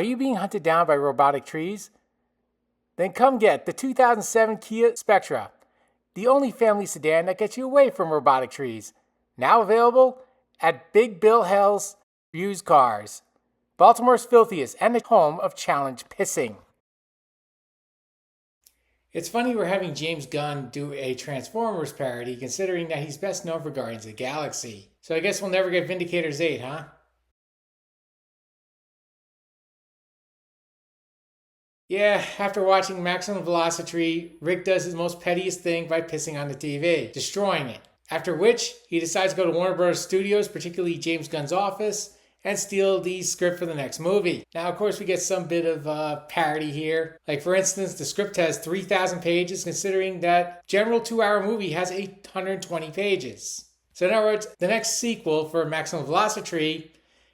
Are you being hunted down by robotic trees? Then come get the 2007 Kia Spectra, the only family sedan that gets you away from robotic trees. Now available at Big Bill Hell's Used Cars, Baltimore's filthiest and the home of challenge pissing. It's funny we're having James Gunn do a Transformers parody, considering that he's best known for Guardians of the Galaxy. So I guess we'll never get Vindicators 8, huh? Yeah, after watching Maximum Velocity, Rick does his most pettiest thing by pissing on the TV, destroying it. After which, he decides to go to Warner Bros. Studios, particularly James Gunn's office, and steal the script for the next movie. Now, of course, we get some bit of parody here. Like, for instance, the script has 3,000 pages, considering that general 2-hour movie has 820 pages. So in other words, the next sequel for Maximum Velocity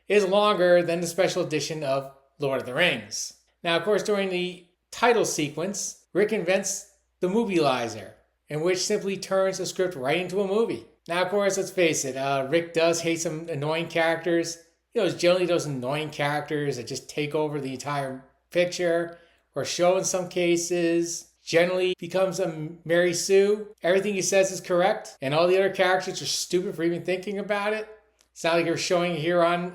is longer than the special edition of Lord of the Rings. Now, of course, during the title sequence, Rick invents the Movielizer, in which simply turns the script right into a movie. Now, of course, let's face it, Rick does hate some annoying characters. You know, it's generally those annoying characters that just take over the entire picture, or show in some cases. Generally becomes a Mary Sue. Everything he says is correct, and all the other characters are stupid for even thinking about it. It's not like you're showing here on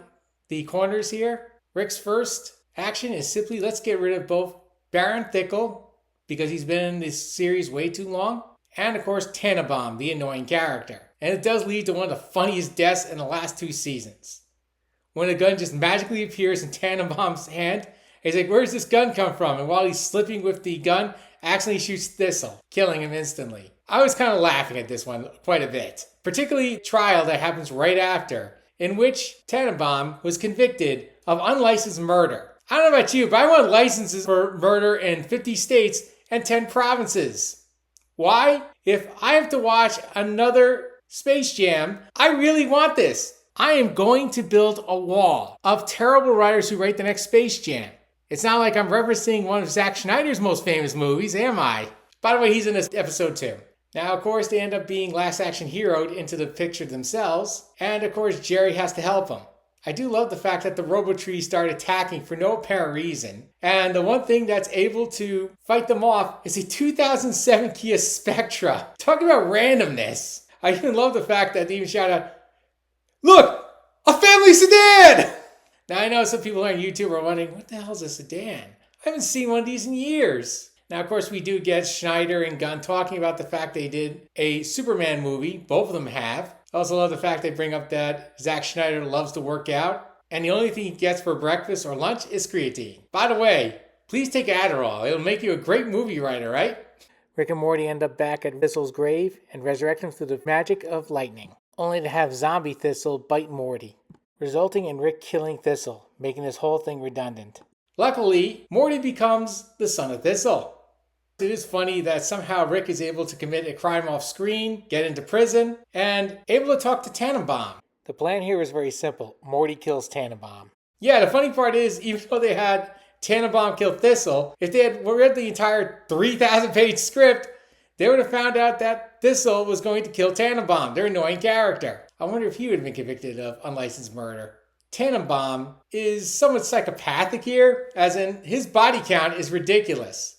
the corners here. Rick's first action is simply, let's get rid of both Baron Thickel, because he's been in this series way too long, and of course Tannenbaum, the annoying character. And it does lead to one of the funniest deaths in the last 2 seasons. When a gun just magically appears in Tannenbaum's hand, he's like, where's this gun come from? And while he's slipping with the gun, accidentally shoots Thistle, killing him instantly. I was kind of laughing at this one quite a bit. Particularly trial that happens right after, in which Tannenbaum was convicted of unlicensed murder. I don't know about you, but I want licenses for murder in 50 states and 10 provinces. Why? If I have to watch another Space Jam, I really want this. I am going to build a wall of terrible writers who write the next Space Jam. It's not like I'm referencing one of Zack Snyder's most famous movies, am I? By the way, he's in this episode too. Now, of course, they end up being Last Action Heroed into the picture themselves. And of course, Jerry has to help him. I do love the fact that the Robotrees start attacking for no apparent reason. And the one thing that's able to fight them off is a 2007 Kia Spectra. Talk about randomness. I even love the fact that they even shout out, "Look, a family sedan!" Now, I know some people on YouTube are wondering, what the hell is a sedan? I haven't seen one of these in years. Now, of course, we do get Schneider and Gunn talking about the fact they did a Superman movie. Both of them have. I also love the fact they bring up that Zack Schneider loves to work out, and the only thing he gets for breakfast or lunch is creatine. By the way, please take Adderall. It'll make you a great movie writer, right? Rick and Morty end up back at Thistle's grave and resurrect him through the magic of lightning, only to have zombie Thistle bite Morty, resulting in Rick killing Thistle, making this whole thing redundant. Luckily, Morty becomes the son of Thistle. It is funny that somehow Rick is able to commit a crime off screen, get into prison, and able to talk to Tannenbaum. The plan here is very simple. Morty kills Tannenbaum. Yeah, the funny part is, even though they had Tannenbaum kill Thistle, if they had read the entire 3,000-page script, they would have found out that Thistle was going to kill Tannenbaum, their annoying character. I wonder if he would have been convicted of unlicensed murder. Tannenbaum is somewhat psychopathic here, as in his body count is ridiculous.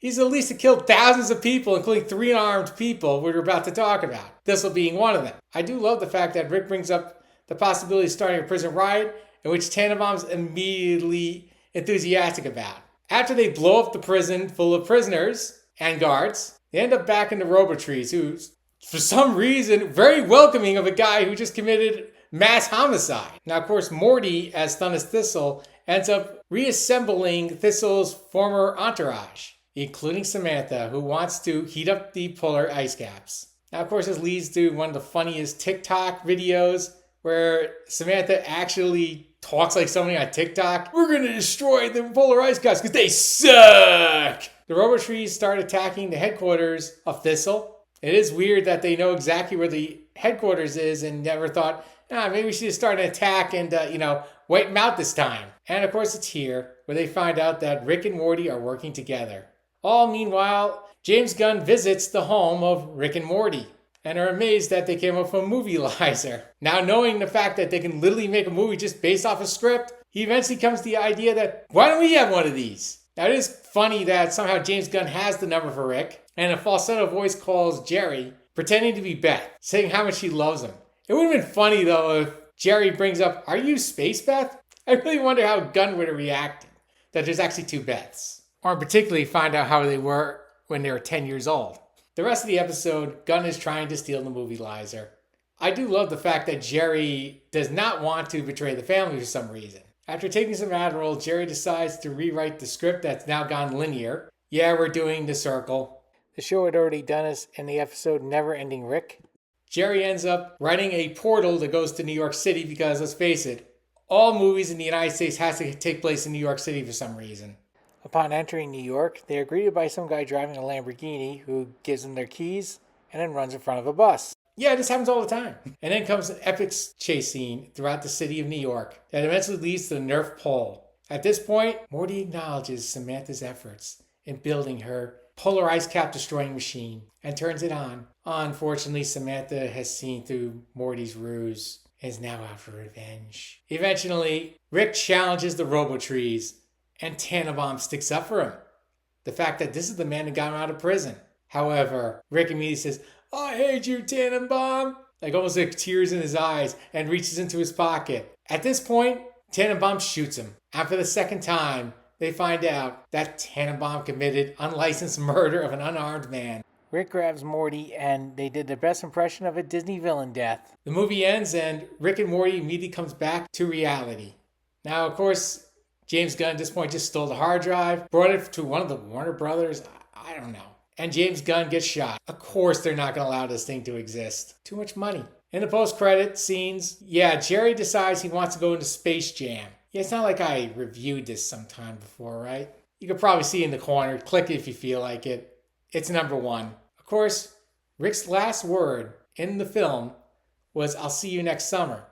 He's at least killed thousands of people, including 3 unarmed people we're about to talk about. Thistle being one of them. I do love the fact that Rick brings up the possibility of starting a prison riot, in which Tannenbaum's immediately enthusiastic about. After they blow up the prison full of prisoners and guards, they end up back in the Robotrees, who's, for some reason, very welcoming of a guy who just committed mass homicide. Now, of course, Morty, as Thunus Thistle, ends up reassembling Thistle's former entourage, including Samantha, who wants to heat up the polar ice caps. Now, of course, this leads to one of the funniest TikTok videos where Samantha actually talks like somebody on TikTok. We're going to destroy the polar ice caps because they suck! The Robotrees start attacking the headquarters of Thistle. It is weird that they know exactly where the headquarters is and never thought, maybe we should just start an attack and, wipe them out this time. And of course, it's here where they find out that Rick and Morty are working together. All meanwhile, James Gunn visits the home of Rick and Morty and are amazed that they came up with a Movielizer. Now, knowing the fact that they can literally make a movie just based off a script, He eventually comes to the idea that, why don't we have one of these? Now, it is funny that somehow James Gunn has the number for Rick, and a falsetto voice calls Jerry, pretending to be Beth, saying how much she loves him. It would have been funny, though, if Jerry brings up, are you Space Beth? I really wonder how Gunn would have reacted, that there's actually two Beths. Or particularly find out how they were when they were 10 years old. The rest of the episode, Gunn is trying to steal the movie-lizer. I do love the fact that Jerry does not want to betray the family for some reason. After taking some Adderall, Jerry decides to rewrite the script that's now gone linear. Yeah, we're doing The Circle. The show had already done this in the episode Never Ending Rick. Jerry ends up writing a portal that goes to New York City because, let's face it, all movies in the United States has to take place in New York City for some reason. Upon entering New York, they are greeted by some guy driving a Lamborghini who gives them their keys and then runs in front of a bus. Yeah, this happens all the time. And then comes an epic chase scene throughout the city of New York that eventually leads to the North Pole. At this point, Morty acknowledges Samantha's efforts in building her polar ice cap destroying machine and turns it on. Unfortunately, Samantha has seen through Morty's ruse and is now out for revenge. Eventually, Rick challenges the Robotrees and Tannenbaum sticks up for him. The fact that this is the man who got him out of prison. However, Rick immediately says, I hate you, Tannenbaum. Like almost like tears in his eyes and reaches into his pocket. At this point, Tannenbaum shoots him. And for the second time, they find out that Tannenbaum committed unlicensed murder of an unarmed man. Rick grabs Morty and they did the best impression of a Disney villain death. The movie ends and Rick and Morty immediately comes back to reality. Now, of course, James Gunn at this point just stole the hard drive, brought it to one of the Warner Brothers. I don't know. And James Gunn gets shot. Of course they're not going to allow this thing to exist. Too much money. In the post-credit scenes, Jerry decides he wants to go into Space Jam. Yeah, it's not like I reviewed this sometime before, right? You could probably see in the corner. Click it if you feel like it. It's number 1. Of course, Rick's last word in the film was, I'll see you next summer.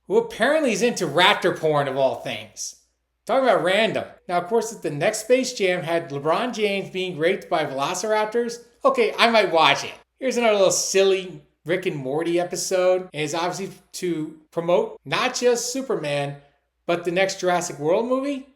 Who apparently is into raptor porn of all things. Talking about random. Now, of course, if the next Space Jam had LeBron James being raped by velociraptors, okay, I might watch it. Here's another little silly Rick and Morty episode. And it's obviously to promote not just Superman, but the next Jurassic World movie.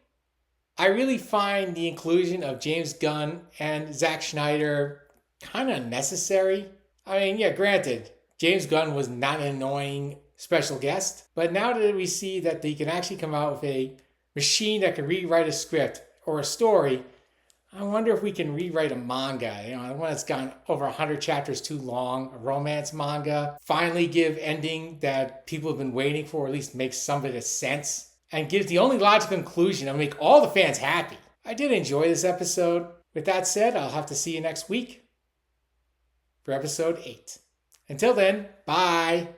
I really find the inclusion of James Gunn and Zack Snyder kind of necessary. I mean, yeah, granted, James Gunn was not an annoying special guest. But now that we see that they can actually come out with a machine that can rewrite a script or a story, I wonder if we can rewrite a manga, one that's gone over 100 chapters too long, a romance manga, finally give ending that people have been waiting for, or at least make some of it sense, and give the only logical conclusion and make all the fans happy. I did enjoy this episode. With that said, I'll have to see you next week for episode 8. Until then, bye.